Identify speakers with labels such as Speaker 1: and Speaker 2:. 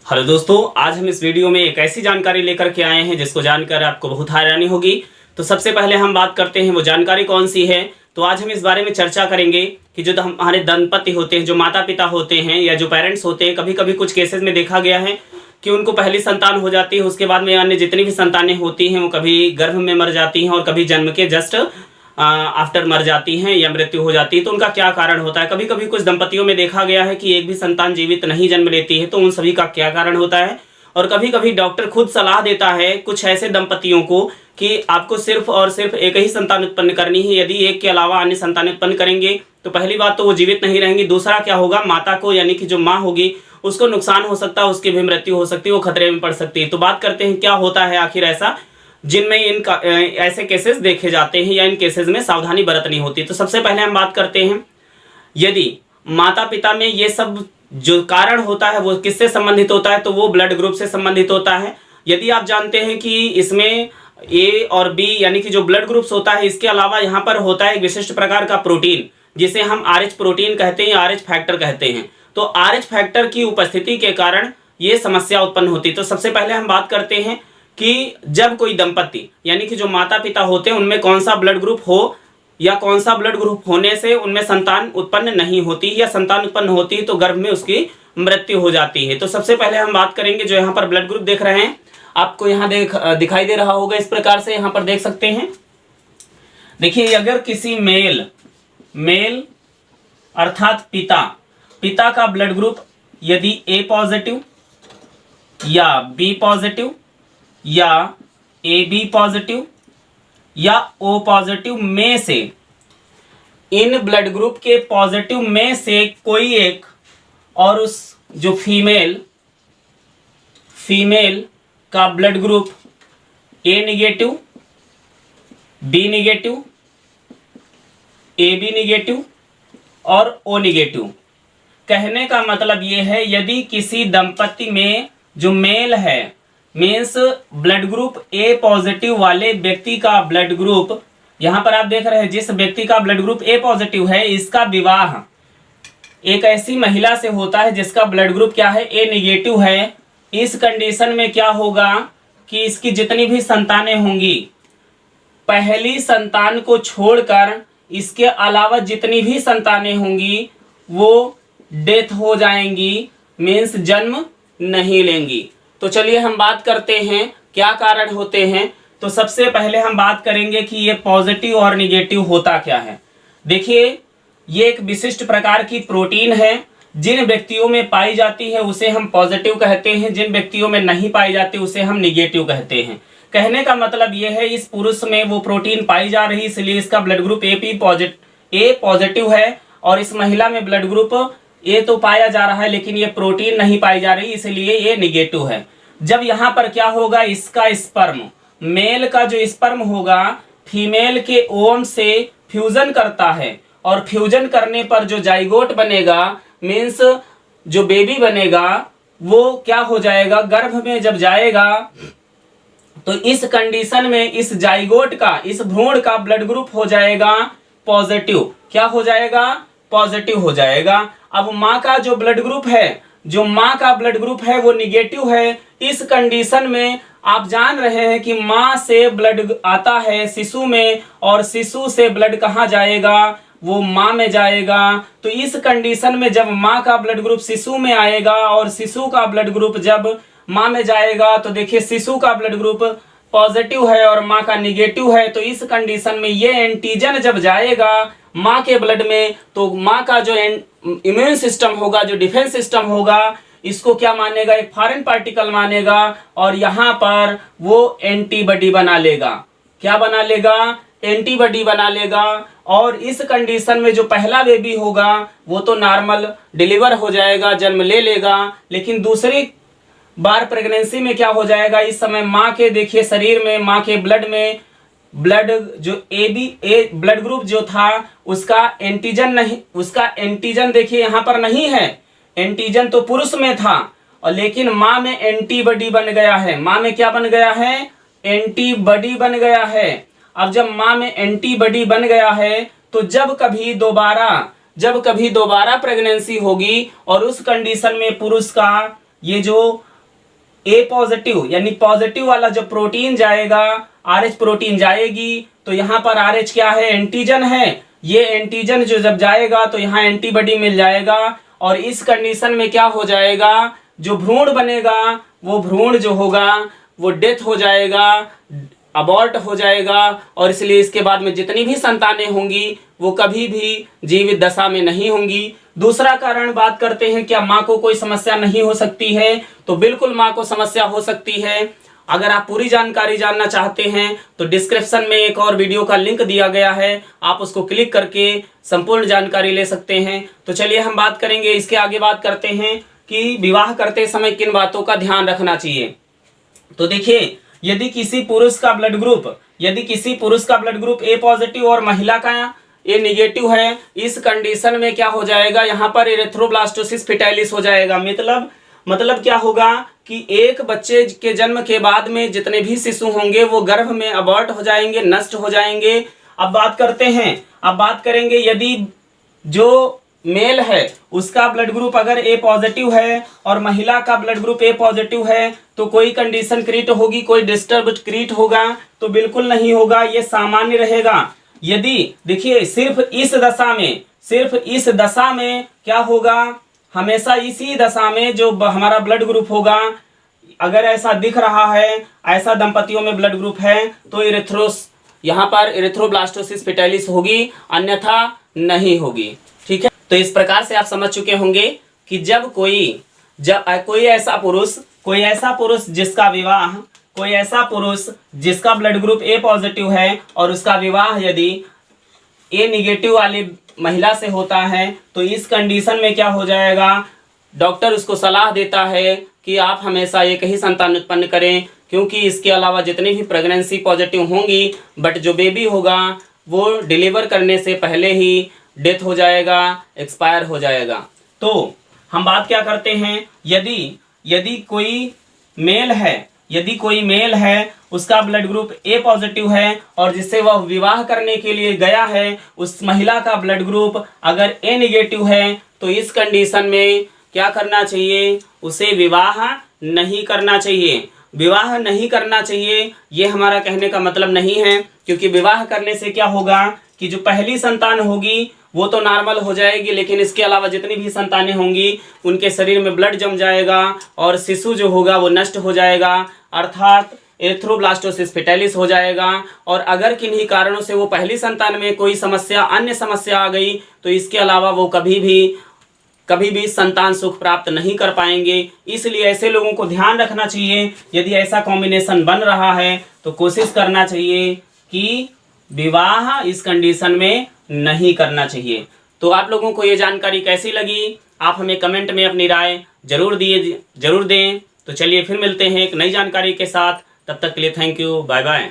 Speaker 1: Hello दोस्तों, आज हम इस वीडियो में एक ऐसी जानकारी लेकर के आए हैं जिसको जानकर आपको बहुत हैरानी होगी। तो सबसे पहले हम बात करते हैं वो जानकारी कौन सी है। तो आज हम इस बारे में चर्चा करेंगे कि जो हमारे दंपति होते हैं, जो माता पिता होते हैं या जो पेरेंट्स होते हैं, कभी कभी कुछ केसेस में देखा गया है कि उनको पहली संतान हो जाती है, उसके बाद में अन्य जितनी भी संतानें होती हैं वो कभी गर्भ में मर जाती हैं और कभी जन्म के जस्ट आफ्टर मर जाती हैं या मृत्यु हो जाती है। तो उनका क्या कारण होता है। कभी कभी कुछ दंपतियों में देखा गया है कि एक भी संतान जीवित नहीं जन्म लेती है, तो उन सभी का क्या कारण होता है। और कभी कभी डॉक्टर खुद सलाह देता है कुछ ऐसे दंपतियों को कि आपको सिर्फ और सिर्फ एक ही संतान उत्पन्न करनी है। यदि एक के अलावा अन्य संतान उत्पन्न करेंगे तो पहली बात तो वो जीवित नहीं रहेंगी, दूसरा क्या होगा, माता को यानी कि जो माँ होगी उसको नुकसान हो सकता है, उसकी भी मृत्यु हो सकती है, वो खतरे में पड़ सकती है। तो बात करते हैं क्या होता है आखिर ऐसा जिनमें ऐसे केसेस देखे जाते हैं या इन केसेस में सावधानी बरतनी होती है। तो सबसे पहले हम बात करते हैं, यदि माता पिता में ये सब जो कारण होता है वो किससे संबंधित होता है, तो वो ब्लड ग्रुप से संबंधित होता है। यदि आप जानते हैं कि इसमें ए और बी यानी कि जो ब्लड ग्रुप्स होता है, इसके अलावा यहाँ पर होता है एक विशिष्ट प्रकार का प्रोटीन जिसे हम RH प्रोटीन कहते हैं या RH फैक्टर कहते हैं। तो RH फैक्टर की उपस्थिति के कारण ये समस्या उत्पन्न होती है। तो सबसे पहले हम बात करते हैं कि जब कोई दंपति यानी कि जो माता पिता होते हैं उनमें कौन सा ब्लड ग्रुप हो या कौन सा ब्लड ग्रुप होने से उनमें संतान उत्पन्न नहीं होती या संतान उत्पन्न होती है तो गर्भ में उसकी मृत्यु हो जाती है। तो सबसे पहले हम बात करेंगे, जो यहाँ पर ब्लड ग्रुप देख रहे हैं आपको यहाँ दिखाई दे रहा होगा, इस प्रकार से यहाँ पर देख सकते हैं। देखिए, अगर किसी मेल अर्थात पिता का ब्लड ग्रुप यदि A पॉजिटिव या B पॉजिटिव या AB पॉजिटिव या O पॉजिटिव में से, इन ब्लड ग्रुप के पॉजिटिव में से कोई एक, और उस जो फीमेल का blood group A negative, B negative, AB negative और O निगेटिव। कहने का मतलब ये है, यदि किसी दंपति में जो मेल है means blood group A positive वाले व्यक्ति का ब्लड ग्रुप, यहाँ पर आप देख रहे हैं जिस व्यक्ति का ब्लड ग्रुप A पॉजिटिव है, इसका विवाह एक ऐसी महिला से होता है जिसका ब्लड ग्रुप क्या है, A निगेटिव है। इस कंडीशन में क्या होगा कि इसकी जितनी भी संतानें होंगी, पहली संतान को छोड़कर इसके अलावा जितनी भी संतानें होंगी वो डेथ हो जाएंगी, मीन्स जन्म नहीं लेंगी। तो चलिए हम बात करते हैं क्या कारण होते हैं। तो सबसे पहले हम बात करेंगे कि ये पॉजिटिव और निगेटिव होता क्या है। देखिए, ये एक विशिष्ट प्रकार की प्रोटीन है, जिन व्यक्तियों में पाई जाती है उसे हम पॉजिटिव कहते हैं, जिन व्यक्तियों में नहीं पाई जाती उसे हम निगेटिव कहते हैं। कहने का मतलब ये है, इस पुरुष में वो प्रोटीन पाई जा रही, इसलिए इसका ब्लड ग्रुप A पॉजिटिव है, और इस महिला में ब्लड ग्रुप A तो पाया जा रहा है लेकिन ये प्रोटीन नहीं पाई जा रही, इसलिए ये निगेटिव है। जब यहाँ पर क्या होगा, इसका स्पर्म, मेल का जो स्पर्म होगा फीमेल के ओवम से फ्यूजन करता है, और फ्यूजन करने पर जो जाइगोट बनेगा मीन्स जो बेबी बनेगा वो क्या हो जाएगा, गर्भ में जब जाएगा तो इस कंडीशन में इस जाइगोट का, इस भ्रूण का ब्लड ग्रुप हो जाएगा पॉजिटिव। क्या हो जाएगा, पॉजिटिव हो जाएगा। अब माँ का जो ब्लड ग्रुप है वो निगेटिव है। इस कंडीशन में आप जान रहे हैं कि माँ से ब्लड आता है शिशु में, और शिशु से ब्लड कहाँ जाएगा, वो माँ में जाएगा। तो इस कंडीशन में जब माँ का ब्लड ग्रुप शिशु में आएगा और शिशु का ब्लड ग्रुप जब माँ में जाएगा, तो देखिए शिशु का ब्लड ग्रुप पॉजिटिव है और माँ का निगेटिव है। तो इस कंडीशन में ये एंटीजन जब जाएगा माँ के ब्लड में, तो माँ का जो इम्यून सिस्टम होगा, जो डिफेंस सिस्टम होगा, इसको क्या मानेगा, एक फॉरेन पार्टिकल मानेगा, और यहाँ पर वो एंटीबॉडी बना लेगा। क्या बना लेगा, एंटीबॉडी बना लेगा। और इस कंडीशन में जो पहला बेबी होगा वो तो नॉर्मल डिलीवर हो जाएगा, जन्म ले लेगा। लेकिन दूसरी बार प्रेगनेंसी में क्या हो जाएगा, इस समय माँ के देखिए शरीर में, माँ के ब्लड जो A ब्लड ग्रुप जो था उसका एंटीजन नहीं, उसका एंटीजन देखिए यहाँ पर नहीं है, एंटीजन तो पुरुष में था, और लेकिन माँ में एंटीबॉडी बन गया है। माँ में क्या बन गया है, एंटीबॉडी बन गया है। अब जब माँ में एंटीबॉडी बन गया है तो जब कभी दोबारा प्रेगनेंसी होगी और उस कंडीशन में पुरुष का ये जो ए पॉजिटिव यानी पॉजिटिव वाला जो प्रोटीन जाएगा, RH प्रोटीन जाएगी, तो यहाँ पर RH क्या है, एंटीजन है। ये एंटीजन जो जब जाएगा तो यहाँ एंटीबॉडी मिल जाएगा, और इस कंडीशन में क्या हो जाएगा, जो भ्रूण बनेगा वो भ्रूण जो होगा वो डेथ हो जाएगा, अबॉर्ट हो जाएगा, और इसलिए इसके बाद में जितनी भी संतानें होंगी वो कभी भी जीवित दशा में नहीं होंगी। दूसरा कारण बात करते हैं, क्या माँ को कोई समस्या नहीं हो सकती है? तो बिल्कुल माँ को समस्या हो सकती है। अगर आप पूरी जानकारी जानना चाहते हैं तो डिस्क्रिप्शन में एक और वीडियो का लिंक दिया गया है, आप उसको क्लिक करके संपूर्ण जानकारी ले सकते हैं। तो चलिए हम बात करेंगे, इसके आगे बात करते हैं कि विवाह करते समय किन बातों का ध्यान रखना चाहिए। तो देखिए, यदि किसी पुरुष का ब्लड ग्रुप ए पॉजिटिव और महिला का ए निगेटिव है, इस कंडीशन में क्या हो जाएगा, यहाँ पर एरिथ्रोब्लास्टोसिस फिटाइलिस हो जाएगा। मतलब क्या होगा कि एक बच्चे के जन्म के बाद में जितने भी शिशु होंगे वो गर्भ में अबॉर्ट हो जाएंगे, नष्ट हो जाएंगे। अब बात करेंगे यदि जो मेल है उसका ब्लड ग्रुप अगर ए पॉजिटिव है और महिला का ब्लड ग्रुप ए पॉजिटिव है, तो कोई कंडीशन क्रिएट होगी, कोई डिस्टर्ब क्रिएट होगा? तो बिल्कुल नहीं होगा, ये सामान्य रहेगा। यदि देखिए सिर्फ इस दशा में क्या होगा, हमेशा इसी दशा में जो हमारा ब्लड ग्रुप होगा, अगर ऐसा दिख रहा है, ऐसा दंपतियों में ब्लड ग्रुप है, तो यहाँ पर एरिथ्रोब्लास्टोसिस फिटाइलिस होगी, अन्यथा नहीं होगी। ठीक है, तो इस प्रकार से आप समझ चुके होंगे कि जब कोई ऐसा पुरुष जिसका ब्लड ग्रुप ए पॉजिटिव है और उसका विवाह यदि ए निगेटिव वाली महिला से होता है, तो इस कंडीशन में क्या हो जाएगा, डॉक्टर उसको सलाह देता है कि आप हमेशा एक ही संतान उत्पन्न करें, क्योंकि इसके अलावा जितनी भी प्रेगनेंसी पॉजिटिव होंगी, बट जो बेबी होगा वो डिलीवर करने से पहले ही डेथ हो जाएगा, एक्सपायर हो जाएगा। तो हम बात क्या करते हैं, यदि कोई मेल है उसका ब्लड ग्रुप ए पॉजिटिव है और जिससे वह विवाह करने के लिए गया है, उस महिला का ब्लड ग्रुप अगर ए निगेटिव है, तो इस कंडीशन में क्या करना चाहिए, उसे विवाह नहीं करना चाहिए। विवाह नहीं करना चाहिए ये हमारा कहने का मतलब नहीं है, क्योंकि विवाह करने से क्या होगा कि जो पहली संतान होगी वो तो नॉर्मल हो जाएगी, लेकिन इसके अलावा जितनी भी संतानें होंगी उनके शरीर में ब्लड जम जाएगा और शिशु जो होगा वो नष्ट हो जाएगा, अर्थात एरिथ्रोब्लास्टोसिस फिटाइलिस हो जाएगा। और अगर किन्हीं कारणों से वो पहली संतान में कोई अन्य समस्या आ गई, तो इसके अलावा वो कभी भी संतान सुख प्राप्त नहीं कर पाएंगे। इसलिए ऐसे लोगों को ध्यान रखना चाहिए, यदि ऐसा कॉम्बिनेशन बन रहा है तो कोशिश करना चाहिए कि विवाह इस कंडीशन में नहीं करना चाहिए। तो आप लोगों को ये जानकारी कैसी लगी, आप हमें कमेंट में अपनी राय जरूर दें। तो चलिए फिर मिलते हैं एक नई जानकारी के साथ, तब तक के लिए थैंक यू, बाय बाय।